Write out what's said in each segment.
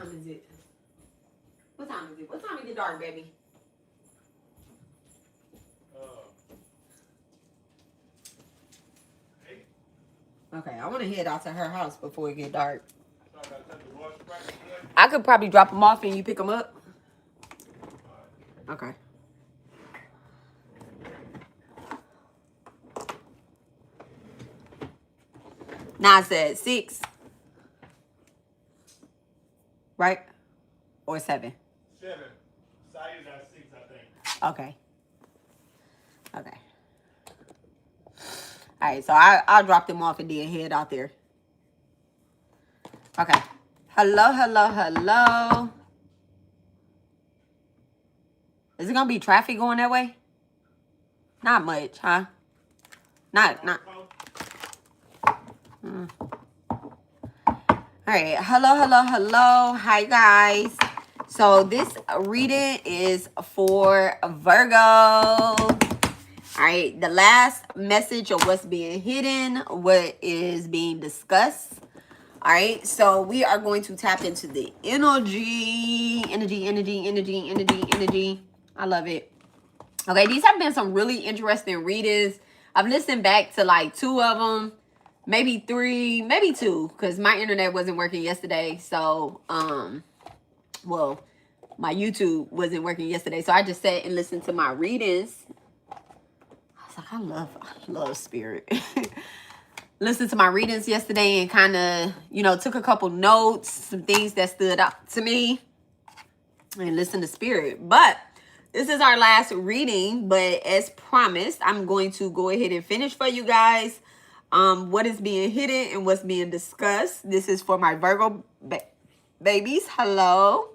time is it? What time is it? What time it get dark, baby? Okay, I want to head out to her house before it get dark. I could probably drop them off and you pick them up. Okay. Now I said 6. Right? Or 7? 7. Saya's at 6, I think. Okay. Okay. All right, so I'll drop them off and then head out there. Okay. Hello, hello, hello. Is it going to be traffic going that way? Not much, huh? Not. All right. Hello, hello, hello. Hi, guys. So this reading is for Virgo. All right. The last message of what's being hidden, what is being discussed. All right. So we are going to tap into the energy. I love it. Okay. These have been some really interesting readings. I've listened back to like 2 of them. Maybe 3, maybe 2, because my internet wasn't working yesterday. So, well, my YouTube wasn't working yesterday. So I just sat and listened to my readings. I was like, I love spirit. Listened to my readings yesterday and kind of, took a couple notes, some things that stood out to me, and listened to spirit. But this is our last reading. But as promised, I'm going to go ahead and finish for you guys. What is being hidden and what's being discussed. This is for my Virgo babies. Hello.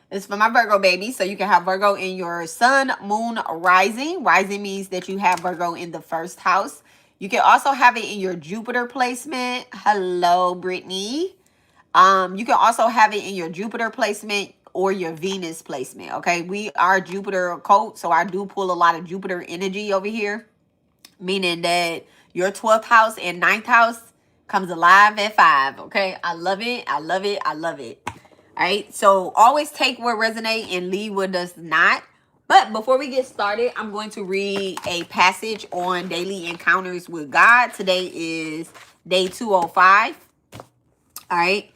It's for my Virgo babies. So you can have Virgo in your sun, moon, rising. Rising means that you have Virgo in the 1st house. You can also have it in your Jupiter placement. Hello, Brittany. You can also have it in your Jupiter placement or your Venus placement. Okay. We are Jupiter Occult. So I do pull a lot of Jupiter energy over here. Meaning that your 12th house and 9th house comes alive at 5. Okay. I love it. I love it. I love it. All right. So always take what resonates and leave what does not. But before we get started, I'm going to read a passage on daily encounters with God. Today is day 205. All right.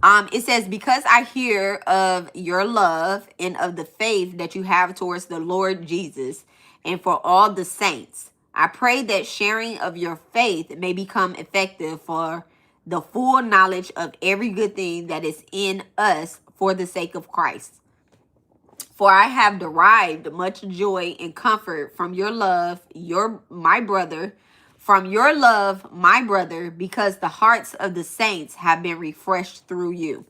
It says, because I hear of your love and of the faith that you have towards the Lord Jesus and for all the saints, I pray that sharing of your faith may become effective for the full knowledge of every good thing that is in us for the sake of Christ. For I have derived much joy and comfort from your love, my brother, because the hearts of the saints have been refreshed through you.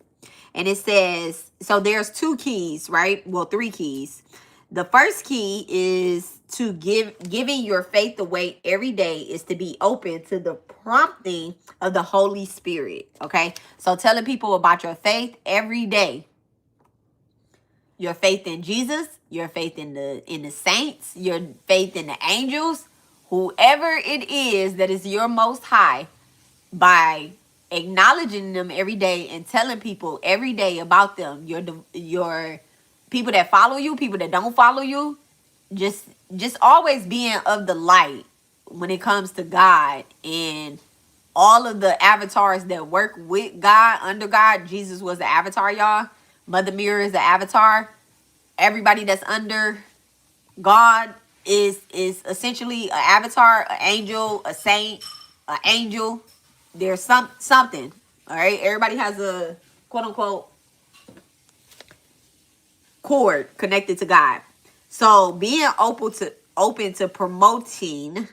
And it says, so there's 2 keys, right? Well, 3 keys. The first key is to giving your faith away every day is to be open to the prompting of the Holy Spirit. Okay. So telling people about your faith every day. Your faith in Jesus, your faith in the saints, your faith in the angels, whoever it is that is your most high, by acknowledging them every day and telling people every day about them, your people that follow you, people that don't follow you, just always being of the light when it comes to God and all of the avatars that work with God, under God. Jesus was the avatar, y'all. Mother Mirror is the avatar. Everybody that's under God is essentially an avatar, an angel, a saint, an angel. There's something. All right. Everybody has a quote unquote cord connected to God. So being open to promoting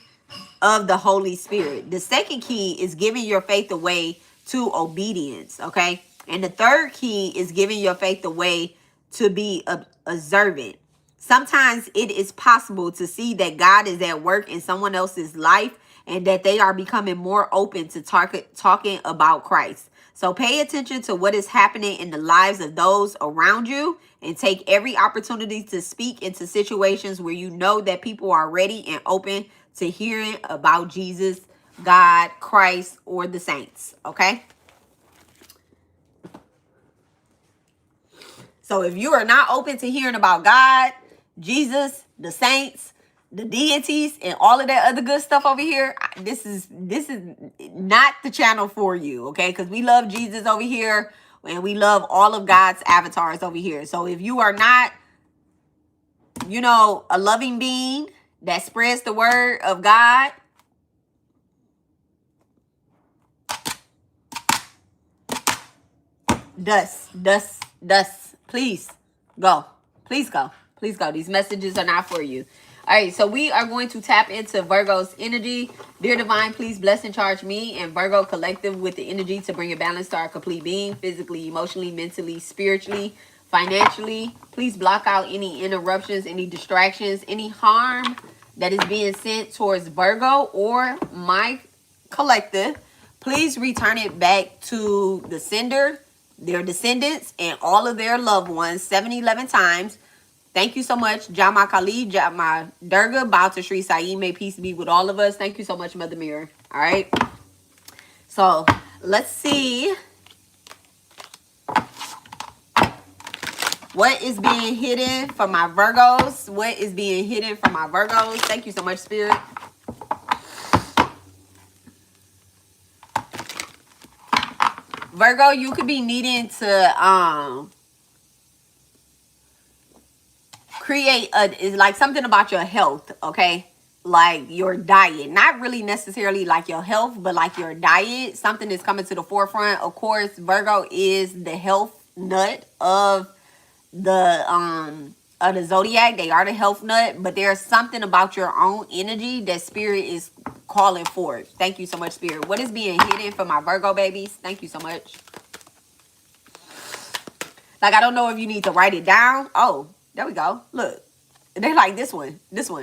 of the Holy Spirit. The second key is giving your faith away to obedience. Okay. And the third key is giving your faith away to be observant. Sometimes it is possible to see that God is at work in someone else's life and that they are becoming more open to talking about Christ. So pay attention to what is happening in the lives of those around you and take every opportunity to speak into situations where you know that people are ready and open to hearing about Jesus, God, Christ, or the saints. Okay. So if you are not open to hearing about God, Jesus, the saints, the deities, and all of that other good stuff over here, this is not the channel for you, okay? Because we love Jesus over here, and we love all of God's avatars over here. So if you are not, you know, a loving being that spreads the word of God, dust, please go. Please go. Please go. These messages are not for you. All right, so we are going to tap into Virgo's energy. Dear Divine, please bless and charge me and Virgo Collective with the energy to bring a balance to our complete being, physically, emotionally, mentally, spiritually, financially. Please block out any interruptions, any distractions, any harm that is being sent towards Virgo or my collective. Please return it back to the sender, their descendants, and all of their loved ones 7-11 times. Thank you so much, Jama Kali, Jama Durga, Bauta Shri Sai. May peace be with all of us. Thank you so much, Mother Mirror. All right. So let's see what is being hidden for my Virgos. What is being hidden for my Virgos? Thank you so much, Spirit. Virgo, you could be needing to create is like something about your health, okay? Like your diet, not really necessarily like your health, but like your diet. Something is coming to the forefront. Of course, Virgo is the health nut of the zodiac. They are the health nut, but there's something about your own energy that Spirit is calling for. Thank you so much, Spirit. What is being hidden for my Virgo babies? Thank you so much. Like, I don't know if you need to write it down. Oh, there we go. Look, they're like this one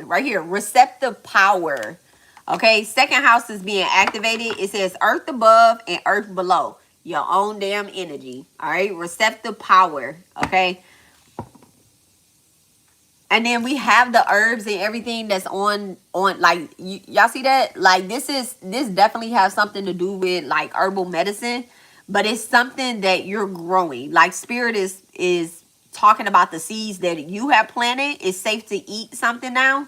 right here. Receptive power. Okay, second house is being activated. It says earth above and earth below. Your own damn energy. All right, receptive power. Okay. And then we have the herbs and everything that's on like, y'all see that? Like, this definitely has something to do with like herbal medicine, but it's something that you're growing. Like, Spirit is talking about the seeds that you have planted. It's safe to eat something now.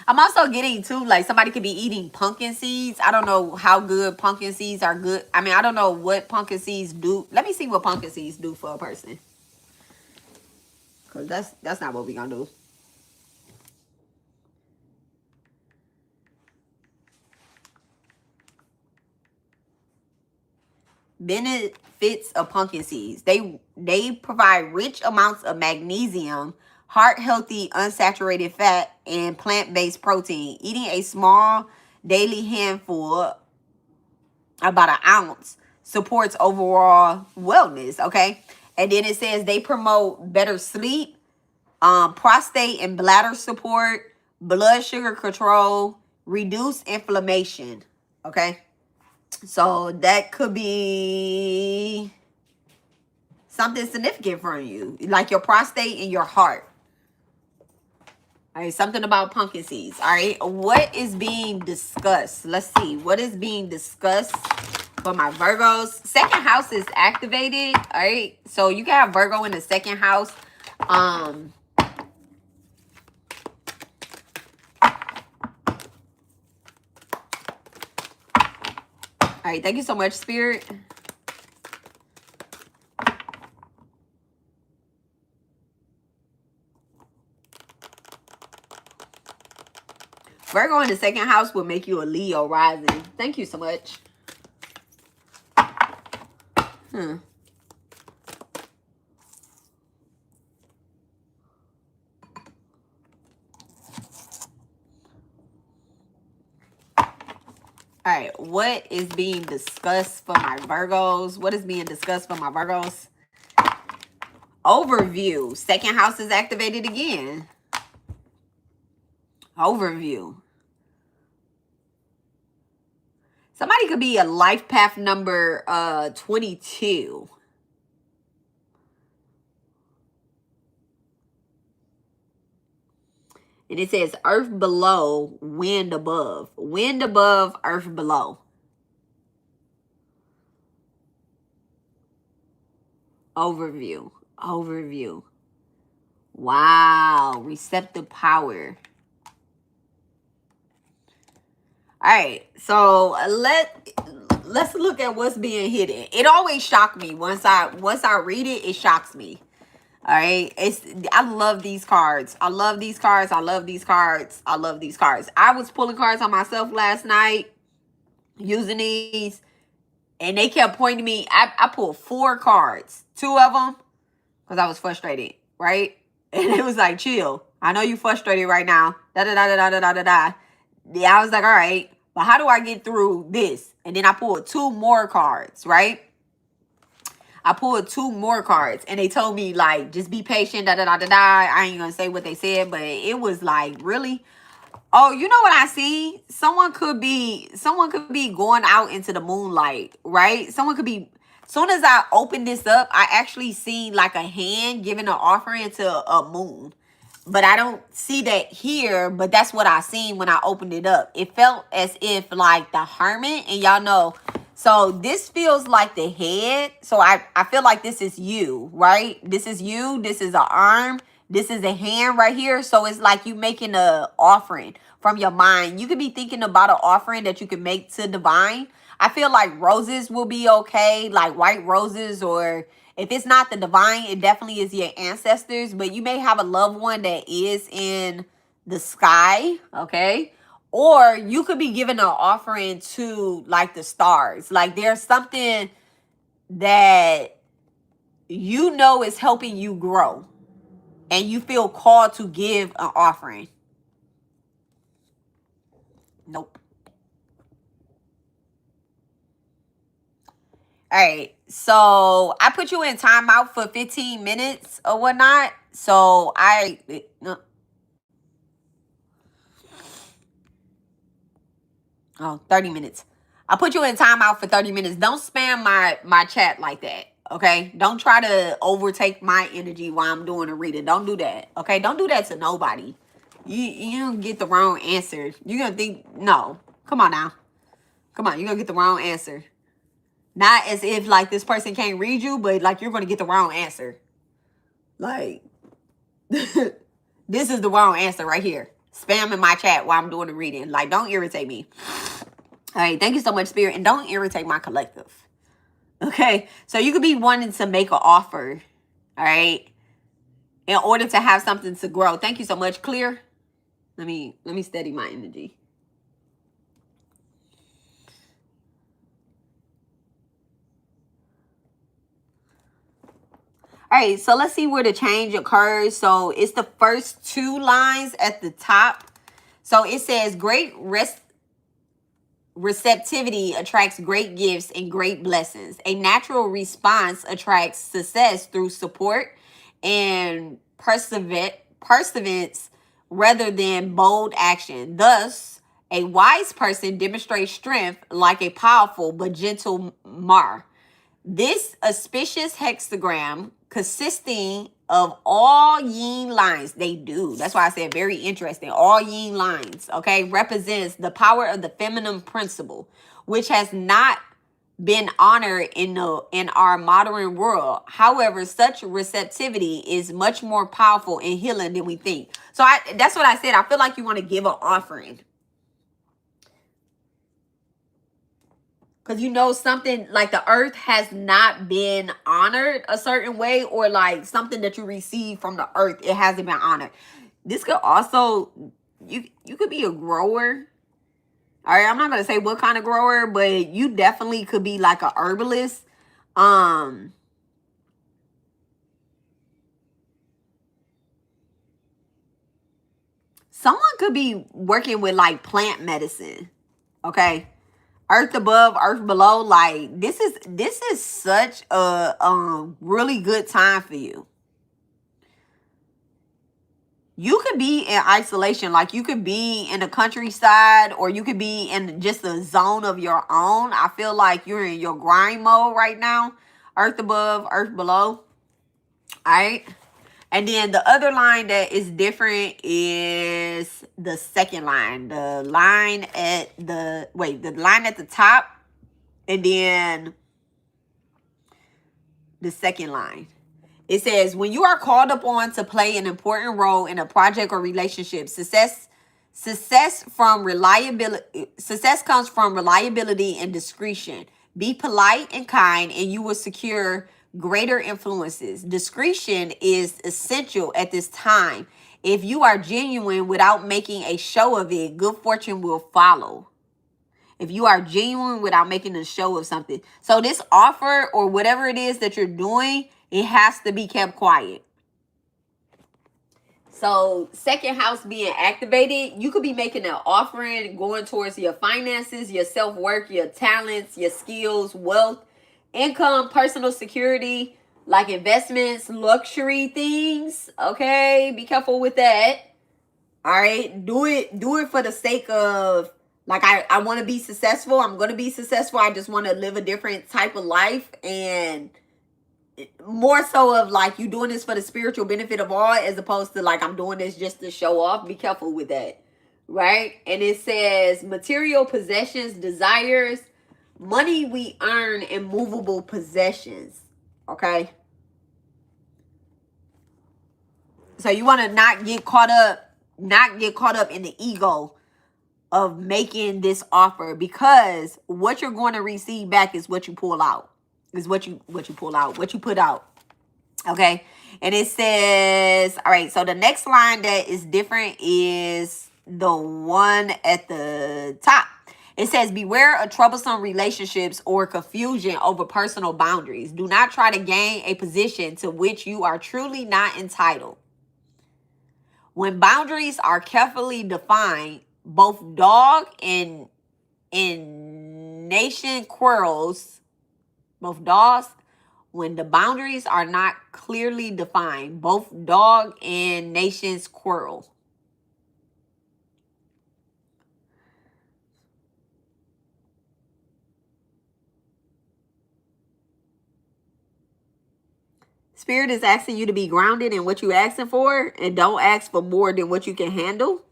I'm also getting too, like, somebody could be eating pumpkin seeds. I don't know how good pumpkin seeds are good. I mean, I don't know what pumpkin seeds do. Let me see what pumpkin seeds do for a person. Because that's not what we're going to do. Benefits of pumpkin seeds. They provide rich amounts of magnesium, heart-healthy unsaturated fat, and plant-based protein. Eating a small daily handful, about an ounce, supports overall wellness, okay? And then it says they promote better sleep, prostate and bladder support, blood sugar control, reduce inflammation, okay? So that could be something significant for you, like your prostate and your heart. All right, something about pumpkin seeds. All right, what is being discussed? Let's see. What is being discussed for my Virgos? Second house is activated. All right, so you can have Virgo in the second house. All right, thank you so much, Spirit. Virgo in the second house will make you a Leo rising. Thank you so much. All right, what is being discussed for my Virgos? What is being discussed for my Virgos? Overview. Second house is activated again. Overview. Somebody could be a life path number 22. And it says earth below, wind above. Wind above, earth below. Overview. Overview. Wow. Receptive power. All right. So let's look at what's being hidden. It always shocked me. Once I read it, it shocks me. All right. I love these cards. I love these cards. I love these cards. I love these cards. I was pulling cards on myself last night using these, and they kept pointing to me. I pulled 4 cards, 2 of them because I was frustrated, right? And it was like, chill. I know you frustrated right now. Da da da da da da da da. Yeah, I was like, all right, but how do I get through this? And then I pulled 2 more cards, right? I pulled 2 more cards, and they told me, like, just be patient, da da da da da. I ain't gonna say what they said, but it was like, really? Oh, you know what I see? Someone could be going out into the moonlight, right? Someone could be. Soon as I opened this up, I actually seen like a hand giving an offering to a moon. But I don't see that here, but that's what I seen when I opened it up. It felt as if like the hermit, and y'all know, so this feels like the head. So I feel like this is you, right? This is you. This is an arm. This is a hand right here. So it's like you making a offering from your mind. You could be thinking about an offering that you can make to divine. I feel like roses will be okay, like white roses, or if it's not the divine, it definitely is your ancestors, but you may have a loved one that is in the sky, okay? Or you could be giving an offering to like the stars. Like there's something that you know is helping you grow, and you feel called to give an offering. Nope. All right, so I put you in timeout for 15 minutes or whatnot. So oh, 30 minutes. I put you in timeout for 30 minutes. Don't spam my chat like that, okay? Don't try to overtake my energy while I'm doing a reading. Don't do that, okay? Don't do that to nobody. You don't get the wrong answer. You're going to think, no. Come on now. Come on, you're going to get the wrong answer. Not as if like this person can't read you, but like you're going to get the wrong answer. Like, this is the wrong answer right here. Spam in my chat while I'm doing the reading. Like, don't irritate me. All right, thank you so much, Spirit. And don't irritate my collective. Okay, so you could be wanting to make an offer, all right, in order to have something to grow. Thank you so much. Clear? Let me steady my energy. All right, so let's see where the change occurs. So it's the first 2 lines at the top. So it says great receptivity attracts great gifts and great blessings. A natural response attracts success through support and perseverance rather than bold action. Thus, a wise person demonstrates strength like a powerful but gentle mar. This auspicious hexagram consisting of all yin lines, they do. That's why I said very interesting. All yin lines, okay, represents the power of the feminine principle, which has not been honored in our modern world. However, such receptivity is much more powerful and healing than we think. So that's what I said. I feel like you want to give an offering. Because you know something like the earth has not been honored a certain way, or like something that you receive from the earth, it hasn't been honored. This could also, you could be a grower. All right, I'm not going to say what kind of grower, but you definitely could be like a herbalist. Someone could be working with like plant medicine. Okay. Earth above, earth below, like this is such a really good time for you. You could be in isolation, like you could be in the countryside, or you could be in just a zone of your own. I feel like you're in your grind mode right now. Earth above, earth below. All right. And then the other line that is different is the second line. The line at the line at the top, and then the second line. It says, when you are called upon to play an important role in a project or relationship, success comes from reliability and discretion. Be polite and kind, and you will secure greater influences. Discretion is essential at this time. If you are genuine without making a show of it, good fortune will follow. If you are genuine without making a show of something. So this offer or whatever it is that you're doing, it has to be kept quiet. So second house being activated, you could be making an offering going towards your finances, your self-work, your talents, your skills, wealth, income, personal security, like investments, luxury things. Okay, be careful with that. All right, do it for the sake of, like, I want to be successful. I'm going to be successful. I just want to live a different type of life, and more so of like you doing this for the spiritual benefit of all, as opposed to like I'm doing this just to show off. Be careful with that, right? And it says material possessions, desires, money we earn, and movable possessions. Okay, so you want to not get caught up in the ego of making this offer, because what you're going to receive back is what you pull out. Is what you pull out, what you put out. Okay. And it says, all right, so the next line that is different is the one at the top. It says, beware of troublesome relationships or confusion over personal boundaries. Do not try to gain a position to which you are truly not entitled. When boundaries are carefully defined, both dog and nation quarrels, both dogs, when the boundaries are not clearly defined, both dog and nations quarrel. Spirit is asking you to be grounded in what you're asking for, and don't ask for more than what you can handle.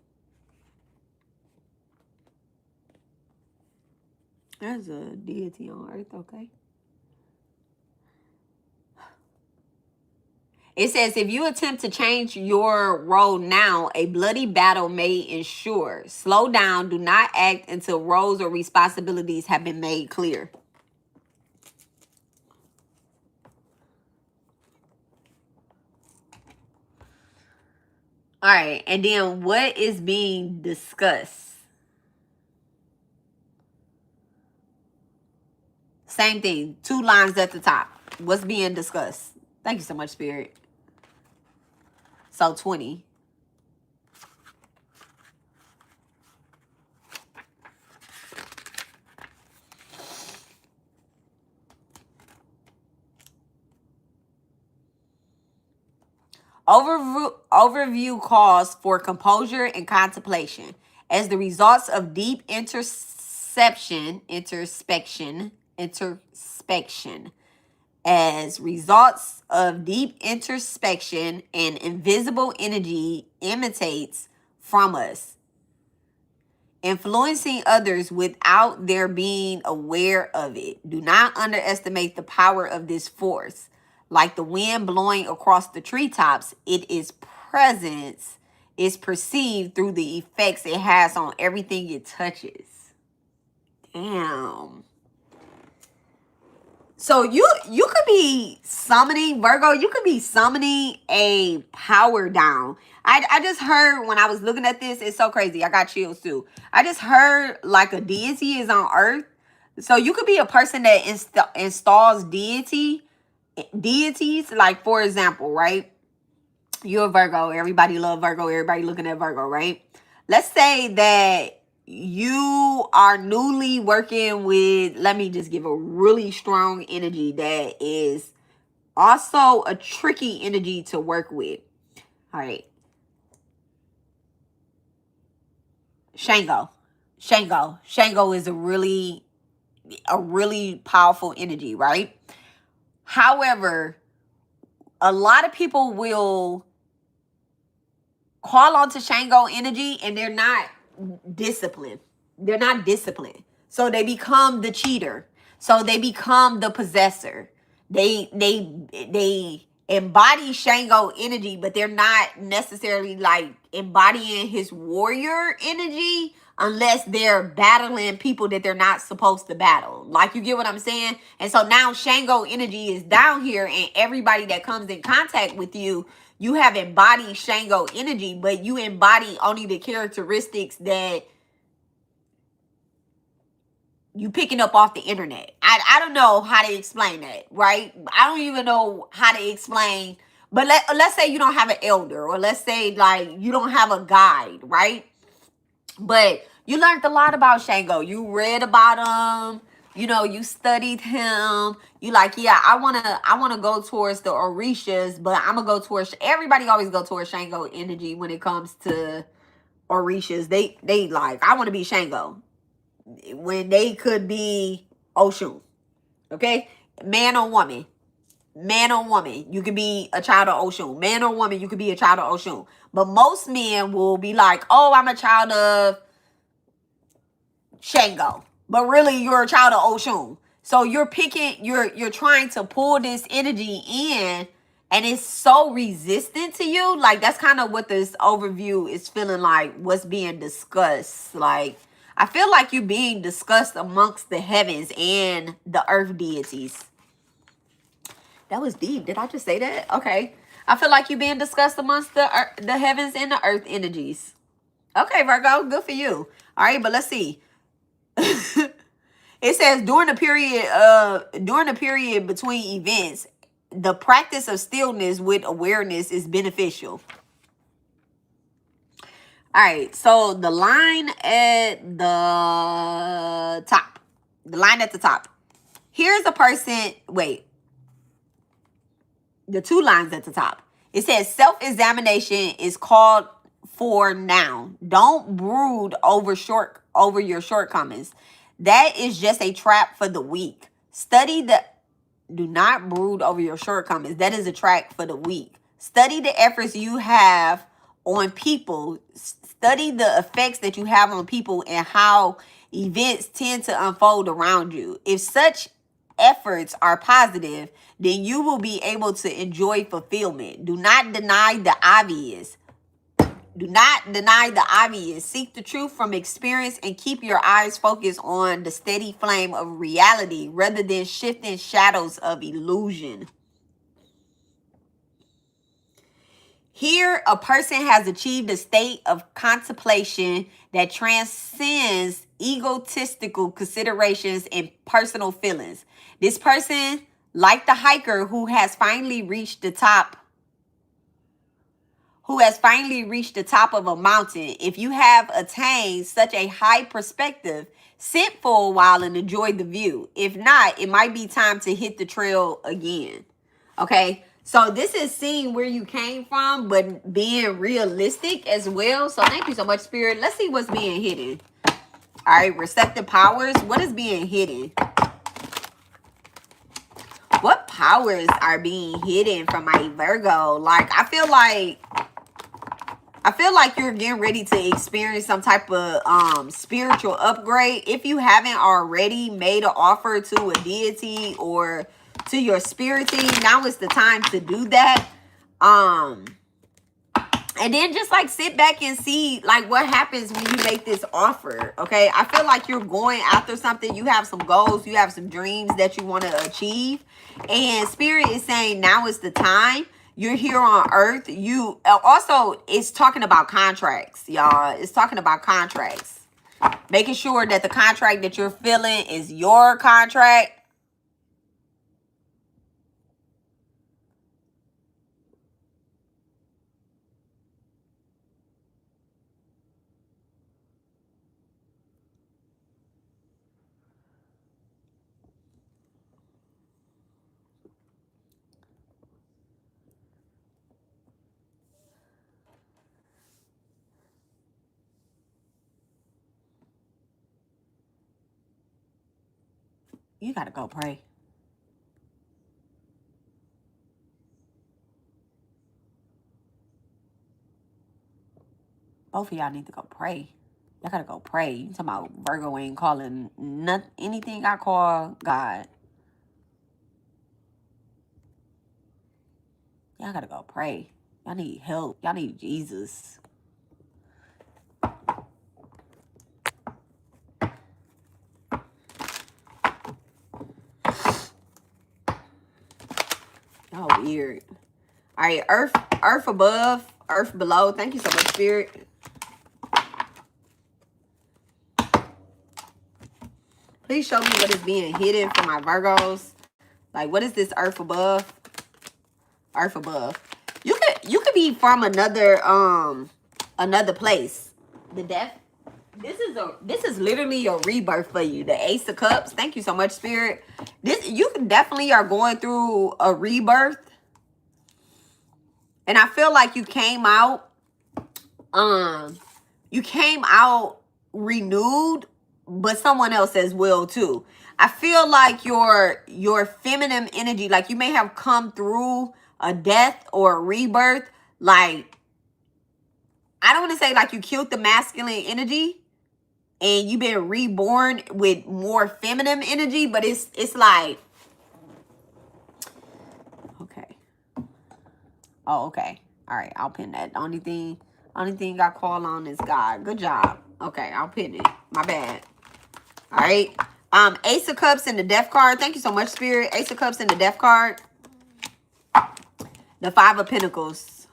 There's a deity on earth, okay? It says, if you attempt to change your role now, a bloody battle may ensure. Slow down. Do not act until roles or responsibilities have been made clear. All right. And then what is being discussed? Same thing. 2 lines at the top. What's being discussed? Thank you so much, Spirit. So 20. Overview calls for composure and contemplation. As the results of deep introspection, as results of deep introspection, and invisible energy emanates from us, influencing others without their being aware of it. Do not underestimate the power of this force. Like the wind blowing across the treetops, its presence is perceived through the effects it has on everything it touches. Damn. So you could be summoning, Virgo, you could be summoning a power down. I just heard when I was looking at this, it's so crazy. I got chills too. I just heard like a deity is on earth. So you could be a person that installs deities. Like, for example, right? You're a Virgo. Everybody love Virgo. Everybody looking at Virgo, right? Let's say that you are newly working with, let me just give a really strong energy that is also a tricky energy to work with. All right. Shango is a really powerful energy, right? However, a lot of people will call on to Shango energy and they're not disciplined. So they become the cheater. So they become the possessor. They embody Shango energy, but they're not necessarily like embodying his warrior energy unless they're battling people that they're not supposed to battle. Like, you get what I'm saying? And so now Shango energy is down here, and everybody that comes in contact with you, you have embodied Shango energy, but you embody only the characteristics that you picking up off the internet. I don't know how to explain that, right? I don't even know how to explain. But let's say you don't have an elder, or let's say like you don't have a guide, right? But you learned a lot about Shango. You read about him. You know, you studied him. You like, yeah, I wanna go towards the Orishas, but I'm gonna go towards. Everybody always go towards Shango energy when it comes to Orishas. They like, I want to be Shango when they could be Oshun. Okay? Man or woman. Man or woman, you could be a child of Oshun. Man or woman, you could be a child of Oshun. But most men will be like, oh, I'm a child of Shango. But really, you're a child of Oshun. So you're trying to pull this energy in, and it's so resistant to you. Like, that's kind of what this overview is feeling like, what's being discussed. Like, I feel like you're being discussed amongst the heavens and the earth deities. That was deep. Did I just say that? Okay. I feel like you're being discussed amongst the heavens and the earth energies. Okay, Virgo. Good for you. All right, but let's see. It says during the period between events, the practice of stillness with awareness is beneficial. All right, so the line at the top. The line at the top. Here's a person, wait. The two lines at the top. It says self-examination is called for now. Don't brood over your shortcomings. That is just a trap for the weak. Do not brood over your shortcomings. That is a trap for the weak. Study the efforts you have on people. Study the effects that you have on people and how events tend to unfold around you. If such efforts are positive, then you will be able to enjoy fulfillment. Do not deny the obvious. Do not deny the obvious. Seek the truth from experience and keep your eyes focused on the steady flame of reality rather than shifting shadows of illusion. Here, a person has achieved a state of contemplation that transcends egotistical considerations and personal feelings. This person, like the hiker who has finally reached the top of a mountain, if you have attained such a high perspective, sit for a while and enjoy the view. If not, it might be time to hit the trail again. Okay, so this is seeing where you came from, but being realistic as well. So thank you so much, Spirit. Let's see what's being hidden. All right, receptive powers. What is being hidden? What powers are being hidden from my Virgo? Like, I feel like you're getting ready to experience some type of spiritual upgrade. If you haven't already made an offer to a deity or to your spirit team, now is the time to do that. And then just like sit back and see like what happens when you make this offer. Okay, I feel like you're going after something. You have some goals, you have some dreams that you want to achieve, and Spirit is saying now is the time. You're here on earth. You also, it's talking about contracts, y'all. It's talking about contracts. Making sure that the contract that you're feeling is your contract. You got to go pray. Both of y'all need to go pray. Y'all got to go pray. You talking about Virgo ain't calling anything I call God. Y'all gotta go pray. Y'all need help. Y'all need Jesus. Oh, weird. All right, earth above, earth below. Thank you so much, Spirit. Please show me what is being hidden for my Virgos. Like, what is this earth above? Earth above. You could be from another place. The death. This is literally your rebirth for you. The Ace of Cups. Thank you so much, Spirit. You definitely are going through a rebirth. And I feel like you came out renewed, but someone else as well too. I feel like your feminine energy, like you may have come through a death or a rebirth. Like, I don't want to say like you killed the masculine energy and you've been reborn with more feminine energy, but it's like, okay. Oh, okay. All right, I'll pin that. Only thing I call on is God. Good job. Okay, I'll pin it. My bad. All right. Ace of Cups and the Death card. Thank you so much, Spirit. Ace of Cups and the Death card. The Five of Pentacles.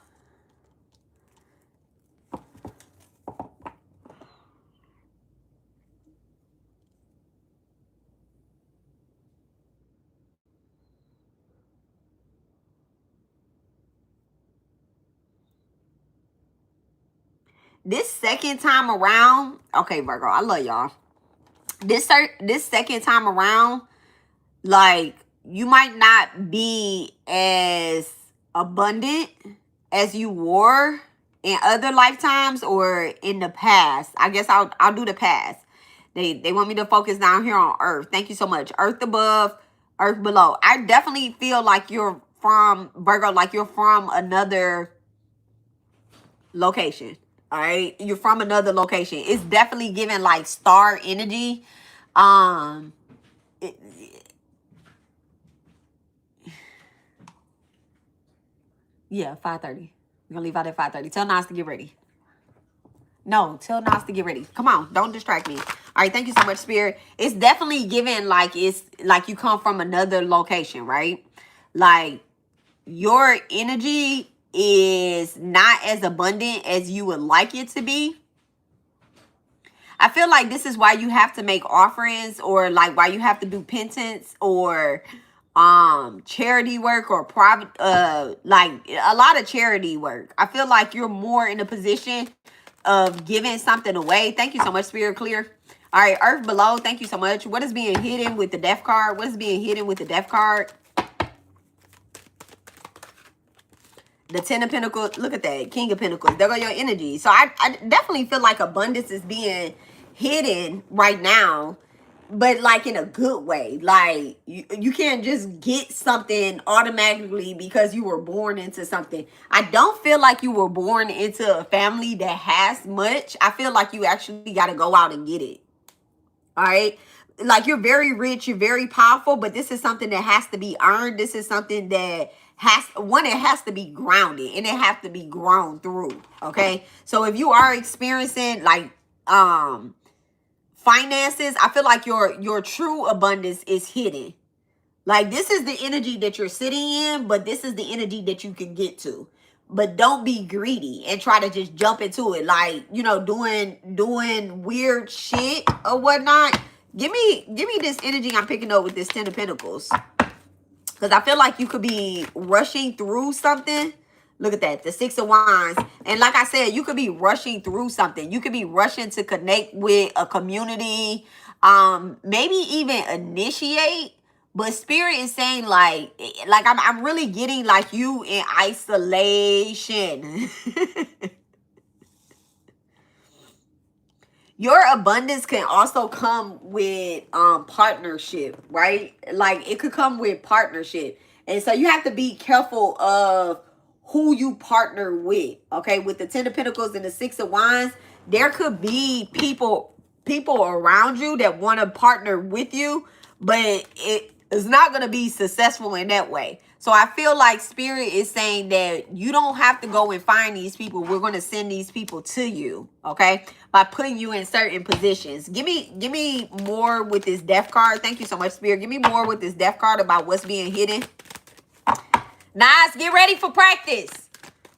This second time around, okay, Virgo, I love y'all. This second time around, like, you might not be as abundant as you were in other lifetimes or in the past. I guess I'll do the past. They want me to focus down here on Earth. Thank you so much. Earth above, Earth below. I definitely feel like you're from, Virgo, like you're from another location. All right, you're from another location. It's definitely giving like star energy. Yeah, 5:30. We're gonna leave out at 5:30. Tell Nas to get ready. No, tell Nas to get ready. Come on, don't distract me. All right, thank you so much, Spirit. It's definitely giving like it's like you come from another location, right? Like your energy is not as abundant as you would like it to be. I feel like this is why you have to make offerings, or like why you have to do penance or charity work or private like a lot of charity work. I feel like you're more in a position of giving something away. Thank you so much, Spirit Clear. All right, Earth below. Thank you so much. What is being hidden with the Death card? What is being hidden with the Death card? The Ten of Pentacles. Look at that. King of Pentacles. There go your energy. So I definitely feel like abundance is being hidden right now, but like in a good way. Like you can't just get something automatically because you were born into something. I don't feel like you were born into a family that has much. I feel like you actually got to go out and get it. All right. Like you're very rich, you're very powerful, but this is something that has to be earned. This is something that it has to be grounded and it has to be grown through. Okay. So if you are experiencing like finances, I feel like your true abundance is hidden. Like this is the energy that you're sitting in, but this is the energy that you can get to. But don't be greedy and try to just jump into it. Like, you know, doing weird shit or whatnot. Give me this energy I'm picking up with this Ten of Pentacles. Because I feel like you could be rushing through something. Look at that. The Six of Wands. And like I said, you could be rushing through something. You could be rushing to connect with a community. Maybe even initiate. But Spirit is saying like I'm really getting like you in isolation. Your abundance can also come with partnership, right? Like it could come with partnership. And so you have to be careful of who you partner with, okay? With the Ten of Pentacles and the Six of Wands, there could be people around you that want to partner with you, but it is not going to be successful in that way. So I feel like Spirit is saying that you don't have to go and find these people. We're going to send these people to you, okay? By putting you in certain positions. Give me more with this Death card. Thank you so much, Spirit. Give me more with this Death card about what's being hidden. Nice. Get ready for practice.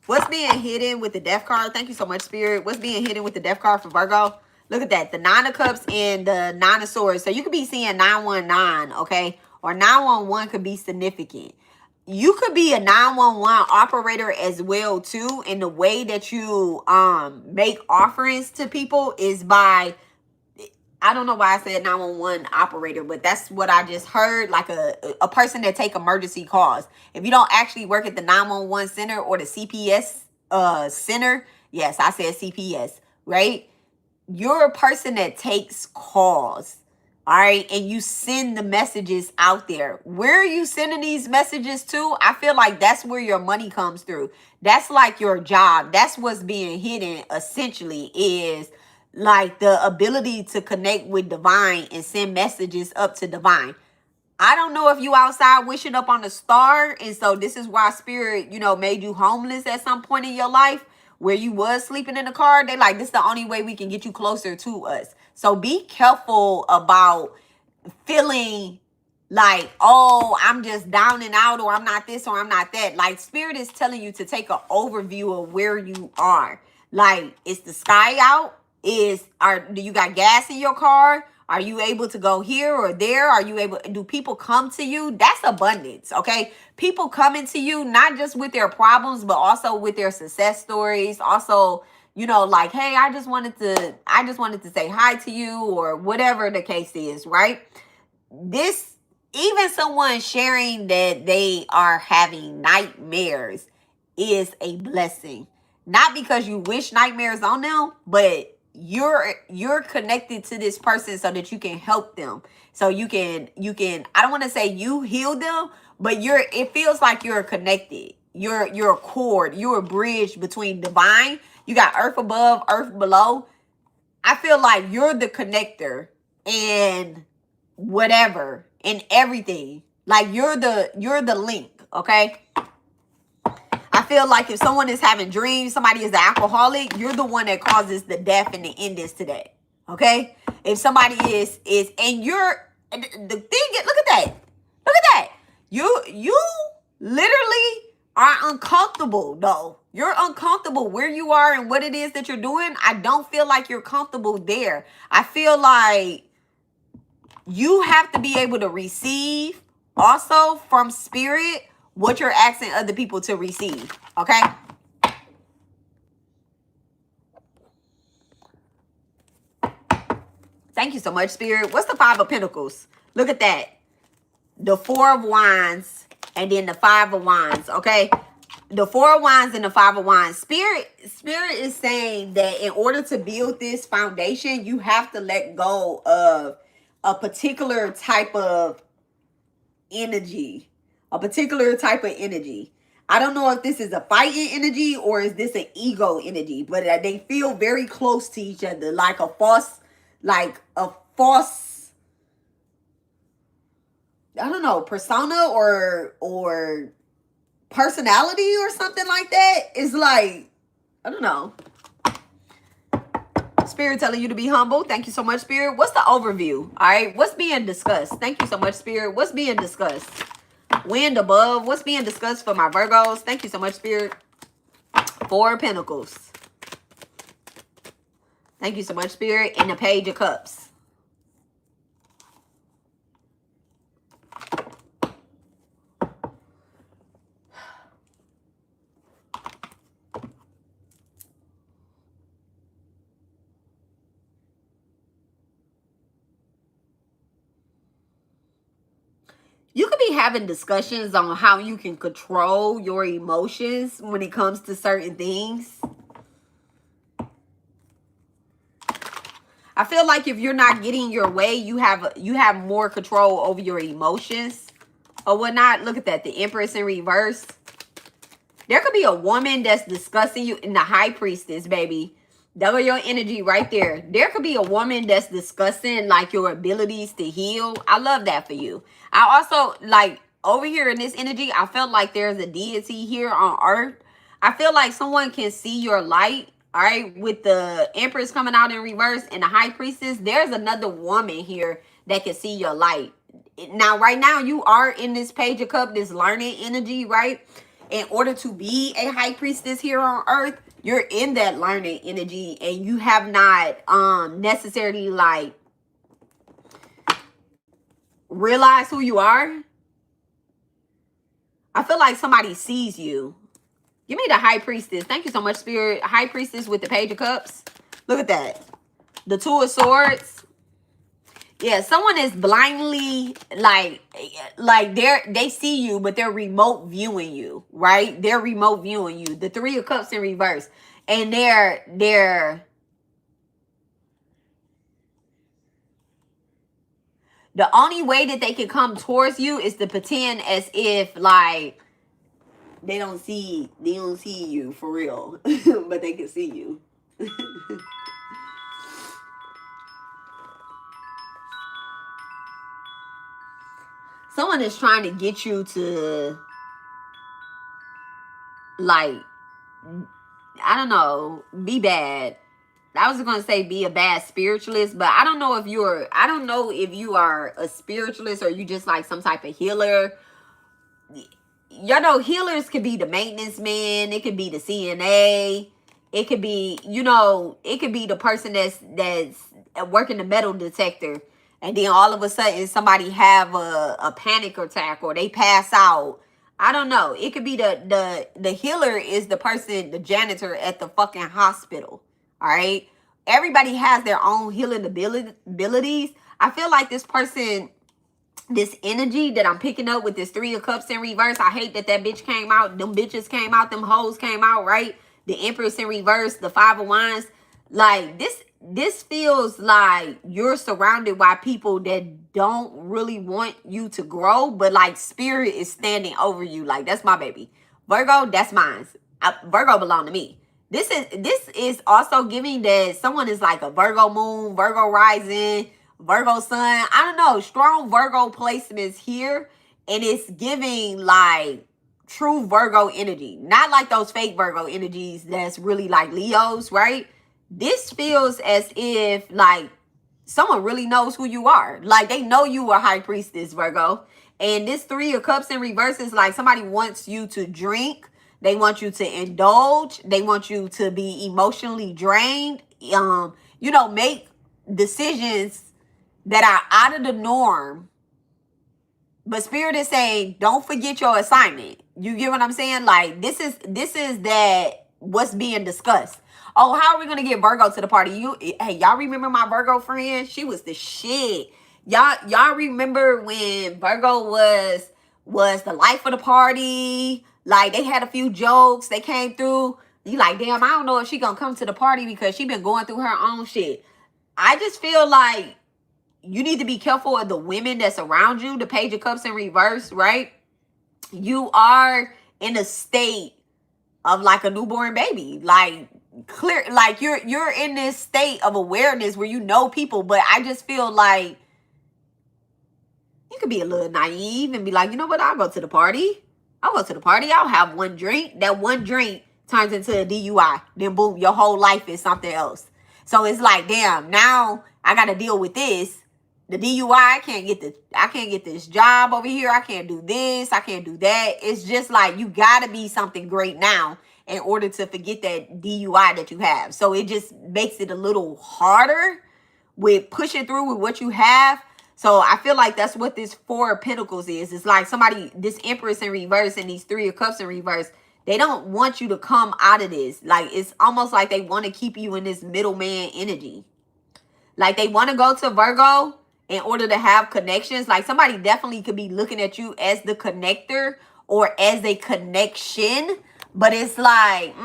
What's being hidden with the Death card? Thank you so much, Spirit. What's being hidden with the Death card for Virgo? Look at that. The 9 of Cups and the 9 of Swords. So you could be seeing 919, okay? Or 911 could be significant. You could be a 911 operator as well too. And the way that you make offerings to people is by, I don't know why I said 911 operator, but that's what I just heard, like a person that take emergency calls. If you don't actually work at the 911 center or the CPS center, yes, I said CPS, right? You're a person that takes calls. All right. And you send the messages out there. Where are you sending these messages to? I feel like that's where your money comes through. That's like your job. That's what's being hidden essentially, is like the ability to connect with divine and send messages up to divine. I don't know if you outside wishing up on a star. And so this is why Spirit, you know, made you homeless at some point in your life where you was sleeping in the car. They like, this is the only way we can get you closer to us. So be careful about feeling like, oh, I'm just down and out, or I'm not this, or I'm not that. Like Spirit is telling you to take an overview of where you are. Like, is the sky out? Do you got gas in your car? Are you able to go here or there? Are you able, do people come to you? That's abundance, okay? People coming to you, not just with their problems, but also with their success stories. Also, you know, like, hey, I just wanted to say hi to you, or whatever the case is, right? This, even someone sharing that they are having nightmares is a blessing. Not because you wish nightmares on them, but you're connected to this person so that you can help them. So you can, I don't want to say you heal them, but it feels like you're connected. You're a cord, you're a bridge between divine. You got earth above, earth below. I feel like you're the connector and whatever and everything. Like you're the link, okay? I feel like if someone is having dreams, somebody is an alcoholic, you're the one that causes the death and the endings today. Okay? If somebody is and you're the thing, look at that. Look at that. You literally are uncomfortable though. You're uncomfortable where you are and what it is that you're doing. I don't feel like you're comfortable there. I feel like you have to be able to receive also from Spirit what you're asking other people to receive, okay? Thank you so much, Spirit. What's the 5 of Pentacles? Look at that. The 4 of Wands and then the 5 of Wands, okay? The 4 of Wands and the 5 of Wands. Spirit is saying that in order to build this foundation, you have to let go of a particular type of energy. A particular type of energy. I don't know if this is a fighting energy or is this an ego energy, but they feel very close to each other, like a false, I don't know, persona or personality or something like that. It's like, I don't know. Spirit telling you to be humble. Thank you so much, Spirit. What's the overview? All right. What's being discussed? Thank you so much, Spirit. What's being discussed? Wind above. What's being discussed for my Virgos? Thank you so much, Spirit. 4 of Pentacles. Thank you so much, Spirit. And the Page of Cups. You could be having discussions on how you can control your emotions when it comes to certain things. I feel like if you're not getting your way, you have more control over your emotions or whatnot. Look at that. The Empress in reverse. There could be a woman that's discussing you in the High Priestess, baby. Double your energy right there. There could be a woman that's discussing like your abilities to heal. I love that for you. I also like over here in this energy, I felt like there's a deity here on earth. I feel like someone can see your light. All right, with the Empress coming out in reverse and the High Priestess, there's another woman here that can see your light. Now, right now, you are in this Page of Cups, this learning energy, right? In order to be a High Priestess here on earth, you're in that learning energy, and you have not necessarily like realized who you are. I feel like somebody sees you. Give me the High Priestess. Thank you so much, Spirit. High Priestess with the Page of Cups. Look at that. The Two of Swords. Yeah, someone is blindly like they see you, but they're remote viewing you, right? They're remote viewing you. The Three of Cups in reverse. And they're the only way that they can come towards you is to pretend as if like they don't see you for real, but they can see you. Someone is trying to get you to like, I don't know, be bad. I was gonna say be a bad spiritualist, but I don't know if you are a spiritualist or you just like some type of healer. Y'all know healers could be the maintenance man, it could be the CNA, it could be, it could be the person that's working the metal detector, and then all of a sudden somebody have a panic attack or they pass out. I don't know. It could be the healer is the person, the janitor at the fucking hospital. All right. Everybody has their own healing abilities. I feel like this person, this energy that I'm picking up with this Three of Cups in reverse. I hate that bitch came out. Them bitches came out. Them hoes came out, right? The Empress in reverse. The Five of Wands. Like this feels like you're surrounded by people that don't really want you to grow, but like spirit is standing over you. Like, that's my baby. Virgo, that's mine. Virgo belong to me. This is also giving that someone is like a Virgo moon, Virgo rising, Virgo sun. I don't know. Strong Virgo placements here. And it's giving like true Virgo energy. Not like those fake Virgo energies that's really like Leos, right? This feels as if like someone really knows who you are. Like they know you are High Priestess, Virgo. And this Three of Cups in reverse is like somebody wants you to drink. They want you to indulge. They want you to be emotionally drained. Make decisions that are out of the norm. But Spirit is saying, don't forget your assignment. You get what I'm saying? Like this is that what's being discussed. Oh, how are we gonna get Virgo to the party? Y'all remember my Virgo friend? She was the shit. Y'all remember when Virgo was the life of the party? Like they had a few jokes, they came through. You like, damn, I don't know if she gonna come to the party because she been going through her own shit. I just feel like you need to be careful of the women that's around you. The Page of Cups in reverse, right? You are in a state of like a newborn baby. Like clear, like you're in this state of awareness where you know people, but I just feel like you could be a little naive and be like, you know what, I'll go to the party. I'll have one drink. That one drink turns into a DUI. Then boom, your whole life is something else. So it's like, damn, now I got to deal with this. The DUI, I can't get this job over here. I can't do this. I can't do that. It's just like you got to be something great now in order to forget that DUI that you have. So it just makes it a little harder with pushing through with what you have. So I feel like that's what this Four of Pentacles is. It's like somebody, this Empress in reverse and these Three of Cups in reverse, they don't want you to come out of this. Like it's almost like they want to keep you in this middleman energy. Like they want to go to Virgo in order to have connections. Like somebody definitely could be looking at you as the connector or as a connection. But it's like,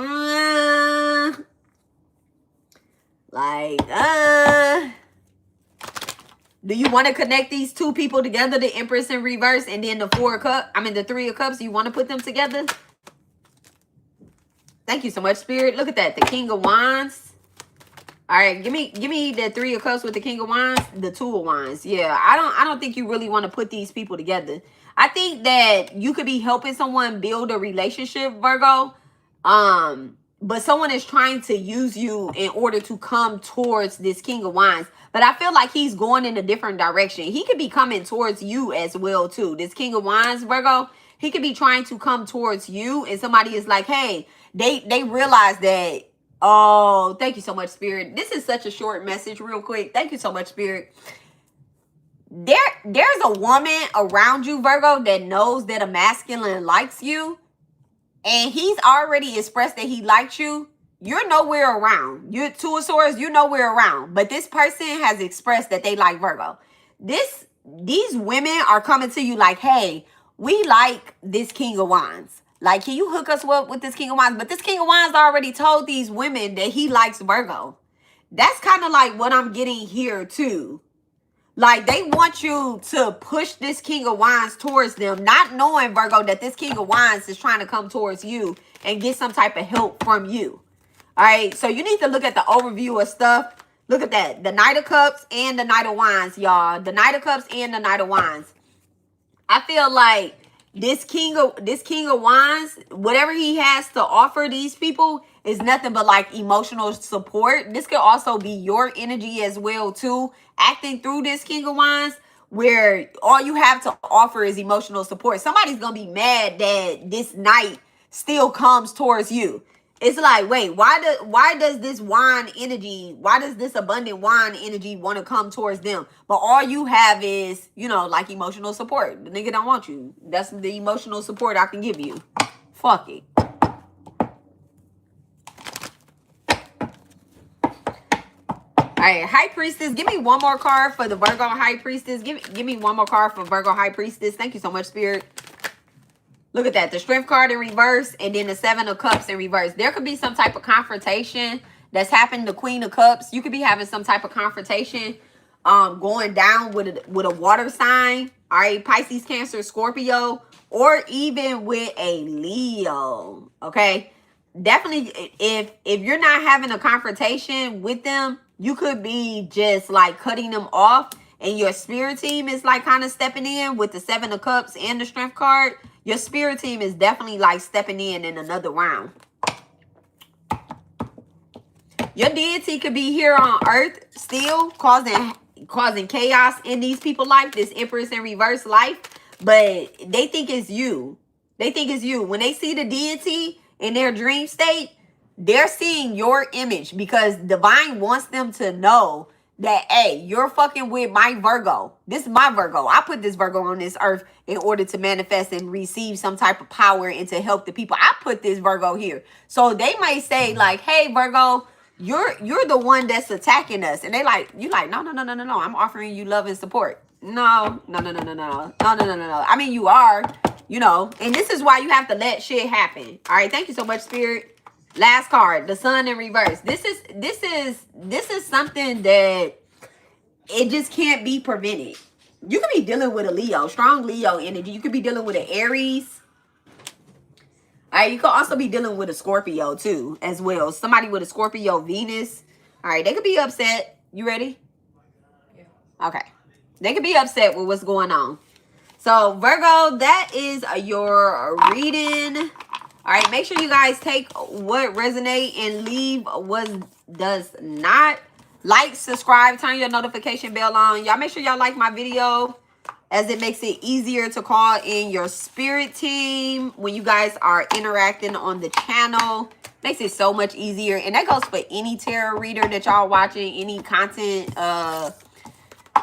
do you want to connect these two people together, the Empress in reverse and then the the Three of Cups? You want to put them together? Thank you so much, Spirit. Look at that. The King of Wands. All right, give me the Three of Cups with the King of Wands, the Two of Wands. Yeah, I don't think you really want to put these people together. I think that you could be helping someone build a relationship, Virgo. But someone is trying to use you in order to come towards this King of Wands. But I feel like he's going in a different direction. He could be coming towards you as well, too. This King of Wands, Virgo, he could be trying to come towards you. And somebody is like, hey, they realize that, oh, thank you so much, Spirit. This is such a short message real quick. Thank you so much, Spirit. There's a woman around you, Virgo, that knows that a masculine likes you. And he's already expressed that he likes you. You're nowhere around. You're Two of Swords, you're nowhere around. But this person has expressed that they like Virgo. These women are coming to you like, hey, we like this King of Wands. Like, can you hook us up with this King of Wands? But this King of Wands already told these women that he likes Virgo. That's kind of like what I'm getting here too. Like, they want you to push this King of Wands towards them, not knowing, Virgo, that this King of Wands is trying to come towards you and get some type of help from you. All right, so you need to look at the overview of stuff. Look at that. The Knight of Cups and the Knight of Wands, y'all. The Knight of Cups and the Knight of Wands. I feel like this King of Wands, whatever he has to offer these people is nothing but like emotional support. This could also be your energy as well too, acting through this King of Wands, where all you have to offer is emotional support. Somebody's gonna be mad that this knight still comes towards you. It's like, wait, why does this wand energy, why does this abundant wand energy want to come towards them? But all you have is, you know, like emotional support. The nigga don't want you. That's the emotional support I can give you. Fuck it. All right, High Priestess, give me one more card for the Virgo High Priestess. Give me one more card for Virgo High Priestess. Thank you so much, Spirit. Look at that. The Strength card in reverse and then the Seven of Cups in reverse. There could be some type of confrontation that's happened. The Queen of Cups. You could be having some type of confrontation going down with a water sign. All right. Pisces, Cancer, Scorpio, or even with a Leo. Okay. Definitely, if you're not having a confrontation with them, you could be just like cutting them off. And your spirit team is like kind of stepping in with the Seven of Cups and the Strength card. Your spirit team is definitely like stepping in another round. Your deity could be here on Earth still causing chaos in these people's life. This Empress in reverse life. But they think it's you. They think it's you. When they see the deity in their dream state, they're seeing your image because divine wants them to know that, hey, you're fucking with my Virgo. This is my Virgo. I put this Virgo on this earth in order to manifest and receive some type of power and to help the people. I put this Virgo here. So they might say like, hey, Virgo, you're the one that's attacking us. And they like, you like, no. I'm offering you love and support. No. I mean, you are, you know, and this is why you have to let shit happen. All right. Thank you so much, Spirit. Last card, the Sun in reverse. This is something that it just can't be prevented. You could be dealing with a Leo, strong Leo energy. You could be dealing with an Aries. All right, you could also be dealing with a Scorpio too, as well. Somebody with a Scorpio Venus. All right, they could be upset. You ready? Yeah. Okay. They could be upset with what's going on. So Virgo, that is your reading. All right, make sure you guys take what resonate and leave what does not. Like, subscribe, turn your notification bell on. Y'all make sure y'all like my video, as it makes it easier to call in your spirit team when you guys are interacting on the channel. Makes it so much easier. And that goes for any tarot reader that y'all watching, any content,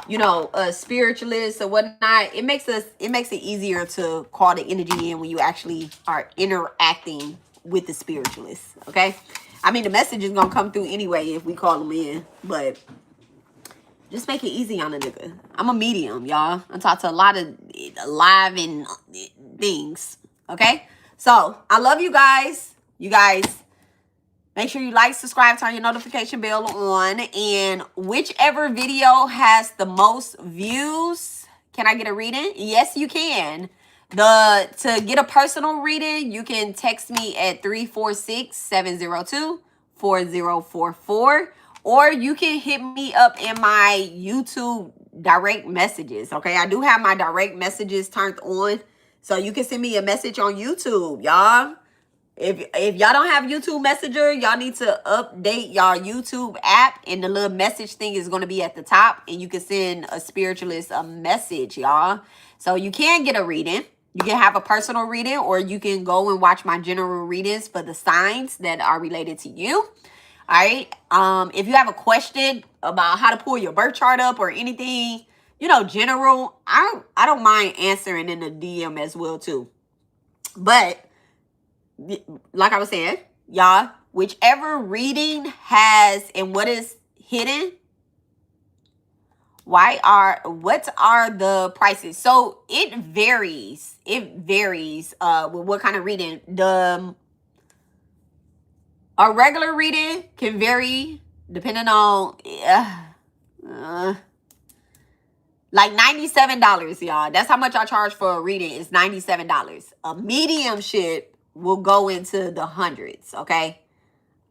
you know, spiritualist or whatnot. It makes it easier to call the energy in when you actually are interacting with the spiritualist. Okay, I mean, the message is gonna come through anyway if we call them in, but just make it easy on a nigga. I'm a medium, y'all. I talk to a lot of live and things. Okay, so I love you guys. You guys, make sure you like, subscribe, turn your notification bell on. And whichever video has the most views, can I get a reading? Yes, you can. To get a personal reading, you can text me at 346-702-4044. Or you can hit me up in my YouTube direct messages. Okay, I do have my direct messages turned on, so you can send me a message on YouTube, y'all. If y'all don't have YouTube Messenger, y'all need to update y'all YouTube app, and the little message thing is going to be at the top, and you can send a spiritualist a message, y'all. So you can get a reading. You can have a personal reading, or you can go and watch my general readings for the signs that are related to you. All right. If you have a question about how to pull your birth chart up or anything, you know, general, I don't mind answering in the DM as well too. But like I was saying, y'all, whichever reading has and what is hidden, what are the prices? So it varies. It varies with what kind of reading. A regular reading can vary depending on like $97, y'all. That's how much I charge for a reading. It's $97. A mediumship will go into the hundreds, okay?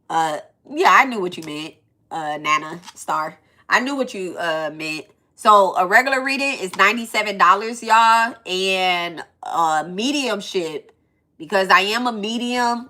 Yeah, I knew what you meant, Nana Star. I knew what you meant. So a regular reading is $97, y'all. And mediumship, because I am a medium,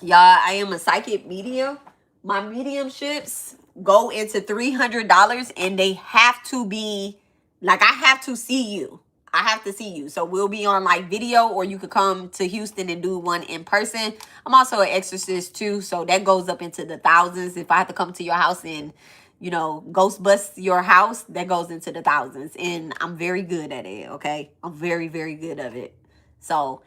y'all, I am a psychic medium. My mediumships go into $300, and they have to be, like, I have to see you. I have to see you. So we'll be on like video, or you could come to Houston and do one in person. I'm also an exorcist too, so that goes up into the thousands. If I have to come to your house and, you know, ghost bust your house, that goes into the thousands. And I'm very good at it, okay? I'm very, very good at it. So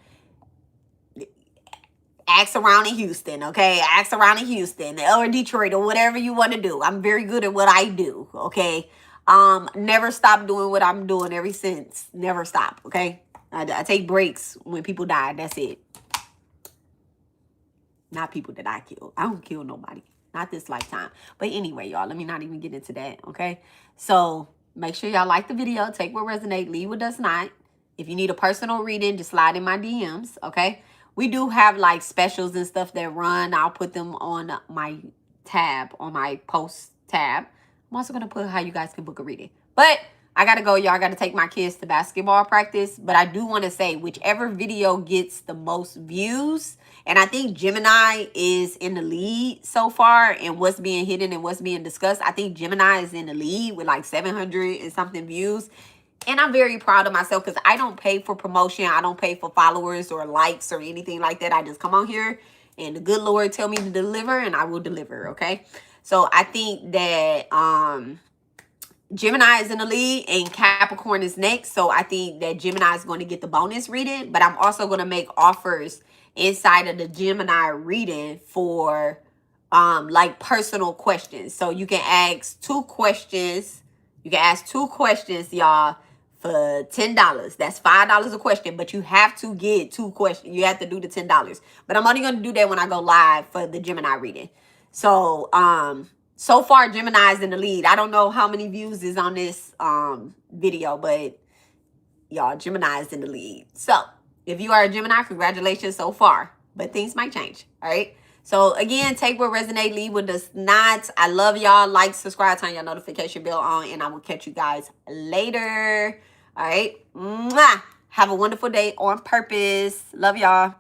ask around in Houston, okay? Ask around in Houston or Detroit or whatever you want to do. I'm very good at what I do, okay? Never stop doing what I'm doing ever since. Never stop, okay? I take breaks when people die. That's it. Not people that I kill. I don't kill nobody. Not this lifetime. But anyway, y'all, let me not even get into that, okay? So make sure y'all like the video. Take what resonates, leave what does not. If you need a personal reading, just slide in my DMs, okay? We do have like specials and stuff that run. I'll put them on my tab, on my post tab. I'm also going to put how you guys can book a reading. But I got to go, y'all. I got to take my kids to basketball practice. But I do want to say, whichever video gets the most views, and I think Gemini is in the lead so far in what's being hidden and what's being discussed. I think Gemini is in the lead with like 700 and something views. And I'm very proud of myself because I don't pay for promotion. I don't pay for followers or likes or anything like that. I just come on here and the good Lord tell me to deliver, and I will deliver, okay? So I think that Gemini is in the lead and Capricorn is next. So I think that Gemini is going to get the bonus reading. But I'm also going to make offers inside of the Gemini reading for like personal questions. So you can ask 2 questions. You can ask 2 questions, y'all, for $10. That's $5 a question, but you have to get 2 questions. You have to do the $10. But I'm only going to do that when I go live for the Gemini reading. So, so far Gemini is in the lead. I don't know how many views is on this video, but y'all, Gemini is in the lead. So, if you are a Gemini, congratulations so far. But things might change, all right? So, again, take what resonates, leave what does not. I love y'all. Like, subscribe, turn your notification bell on, and I will catch you guys later. All right? Mwah! Have a wonderful day on purpose. Love y'all.